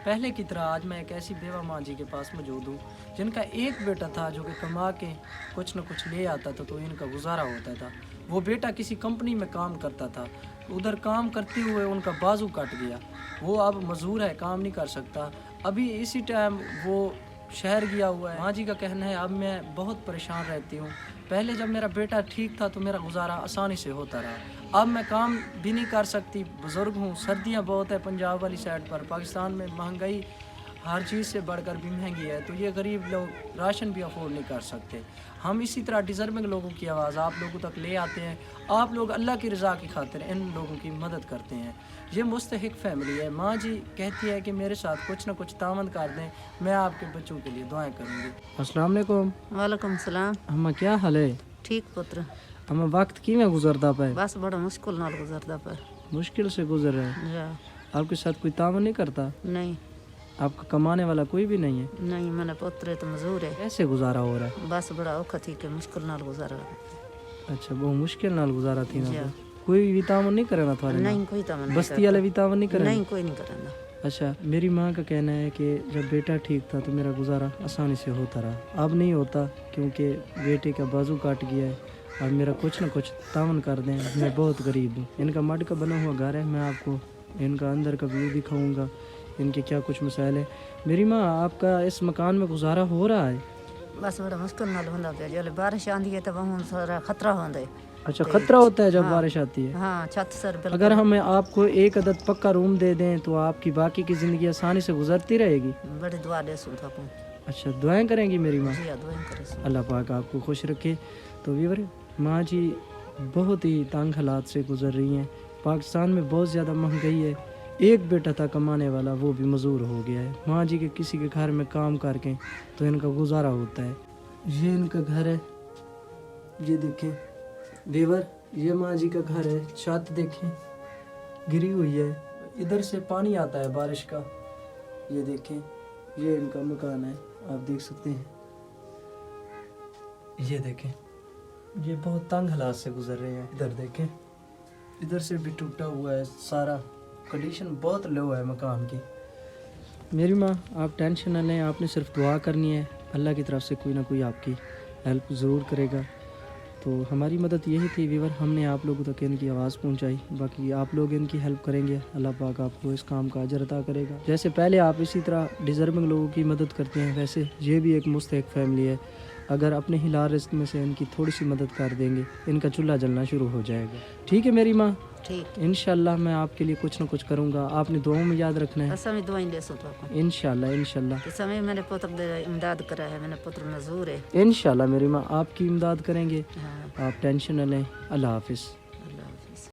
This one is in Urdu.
پہلے کی طرح آج میں ایک ایسی بیوہ ماں جی کے پاس موجود ہوں جن کا ایک بیٹا تھا جو کہ کما کے کچھ نہ کچھ لے آتا تھا تو ان کا گزارا ہوتا تھا. وہ بیٹا کسی کمپنی میں کام کرتا تھا. ادھر کام کرتے ہوئے ان کا بازو کٹ گیا. وہ اب مزدور ہے, کام نہیں کر سکتا. ابھی اسی ٹائم وہ شہر گیا ہوا ہے. ماں جی کا کہنا ہے اب میں بہت پریشان رہتی ہوں. پہلے جب میرا بیٹا ٹھیک تھا تو میرا گزارا آسانی سے ہوتا رہا. اب میں کام بھی نہیں کر سکتی, بزرگ ہوں, سردیاں بہت ہے پنجاب والی سائڈ پر. پاکستان میں مہنگائی ہر چیز سے بڑھ کر بھی مہنگی ہے, تو یہ غریب لوگ راشن بھی افورڈ نہیں کر سکتے. ہم اسی طرح ڈیزرونگ لوگوں کی آواز آپ لوگوں تک لے آتے ہیں. آپ لوگ اللہ کی رضا کی خاطر ان لوگوں کی مدد کرتے ہیں. یہ مستحق فیملی ہے. ماں جی کہتی ہے کہ میرے ساتھ کچھ نہ کچھ تعاون کر دیں, میں آپ کے بچوں کے لیے دعائیں کروں گی. السلام علیکم. وعلیکم السلام. ہم کیا حال ہے؟ ٹھیک پتر. ہم وقت کی میں گزرتا پہ بس بڑا مشکل نال گزرتا پہ. مشکل سے گزر رہا ہے. جا آپ کے ساتھ کوئی تعاون نہیں کرتا؟ نہیں آپ کا کمانے والا کوئی بھی نہیں ہے؟ نہیں, میں نے پتر تو مزدور ہے. کیسے گزارا ہو رہا ہے؟ بس بڑا اوکھا تھی کہ مشکل نال گزارا. اچھا, بہت مشکل نال گزارا تھی نا. جا کوئی بھی تعاون نہیں کرنا تھا؟ نہیں کوئی تعاون بستی والے بھی تعاون نہیں کرنا؟ نہیں کوئی نہیں کرنا. اچھا, میری ماں کا کہنا ہے کہ جب بیٹا ٹھیک تھا تو میرا گزارا آسانی سے ہوتا رہا. اب نہیں ہوتا کیونکہ بیٹے کا بازو کاٹ گیا ہے. اب میرا کچھ نہ کچھ تعاون کر دیں, میں بہت غریب ہوں. ان کا مڈ کا بنا ہوا گھر ہے, میں آپ کو ان کا اندر کا ویو دکھاؤں گا, ان کے کیا کچھ مسائل ہے. میری ماں, آپ کا اس مکان میں گزارا ہو رہا ہے؟ بس بڑا مشکل نال ہوندا پیا. جب بارش آندی ہے تو وہاں سارا خطرہ ہوندا ہے. اچھا, خطرہ ہوتا ہے جب بارش آتی ہے؟ ہاں, چھت سر بالکل. اگر ہم آپ کو ایک عدد پکا روم دے دیں تو آپ کی باقی کی زندگی آسانی سے گزرتی رہے گی؟ بڑی دعا دے سو تھا کو. اچھا, دعائیں کریں گی میری ماں؟ جی دعائیں کرے سو. اللہ پاک آپ کو خوش رکھے. تو ویور, ماں جی بہت ہی تنگ حالات سے گزر رہی ہیں. پاکستان میں بہت زیادہ مہنگائی ہے. ایک بیٹا تھا کمانے والا, وہ بھی مزدور ہو گیا ہے. ماں جی کے کسی کے گھر میں کام کر کے تو ان کا گزارا ہوتا ہے. یہ ان کا گھر ہے, یہ دیکھیں ویور, یہ ماں جی کا گھر ہے. چھت دیکھیں گری ہوئی ہے, ادھر سے پانی آتا ہے بارش کا. یہ دیکھیں, یہ ان کا مکان ہے, آپ دیکھ سکتے ہیں. یہ دیکھیں, یہ بہت تنگ حالات سے گزر رہے ہیں. ادھر دیکھیں, ادھر سے بھی ٹوٹا ہوا ہے سارا. کنڈیشن بہت لو ہے مکان کی. میری ماں, آپ ٹینشن نہ لیں, آپ نے صرف دعا کرنی ہے. اللہ کی طرف سے کوئی نہ کوئی آپ کی ہیلپ ضرور کرے گا. تو ہماری مدد یہی تھی ویور, ہم نے آپ لوگوں تک ان کی آواز پہنچائی. باقی آپ لوگ ان کی ہیلپ کریں گے, اللہ پاک آپ کو اس کام کا اجر عطا کرے گا. جیسے پہلے آپ اسی طرح ڈیزرونگ لوگوں کی مدد کرتے ہیں, ویسے یہ بھی ایک مستحق فیملی ہے. اگر اپنے حلال رزق میں سے ان کی تھوڑی سی مدد کر دیں گے, ان کا چولہا جلنا شروع ہو جائے گا. ٹھیک ہے میری ماں؟ ٹھیک. انشاءاللہ میں آپ کے لیے کچھ نہ کچھ کروں گا. آپ نے دعاؤں میں یاد رکھنا ہے. اسا میں دعائیں دے سو تھا کو. انشاءاللہ انشاءاللہ. اس میں میں نے پتر دے امداد کرا ہے. میں نے پتر مزدور ہے. انشاءاللہ میری ماں آپ کی امداد کریں گے. ہاں. آپ ٹینشن نہ لیں. اللہ حافظ.